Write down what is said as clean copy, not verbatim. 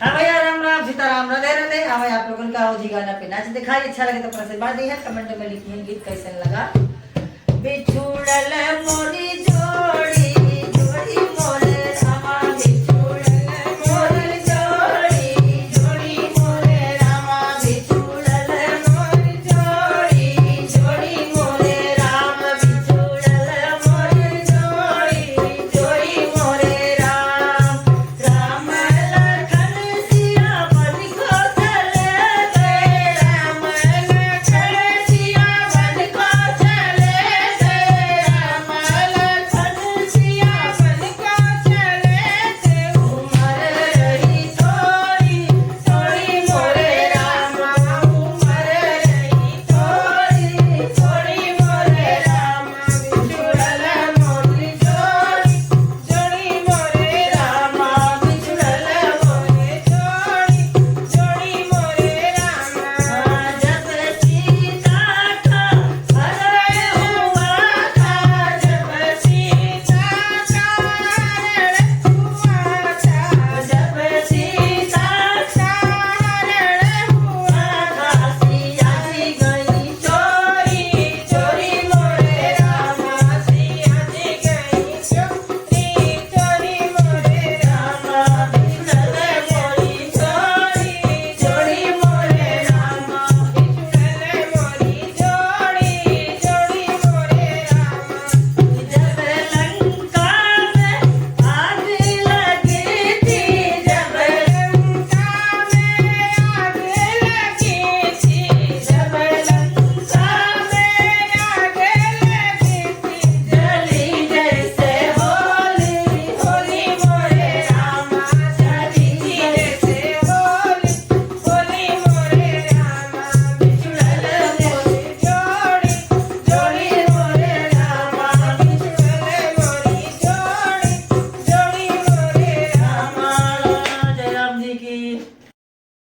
हाँ भैया, राम राम सीताराम, राधे राधे। हाँ भाई, आप लोगों का जी गाना पे नाच दिखाई, अच्छा लगे तो आशीर्वाद दी है, कमेंट में लिखिए गीत कैसे लगा। बिछुड़ल मोरी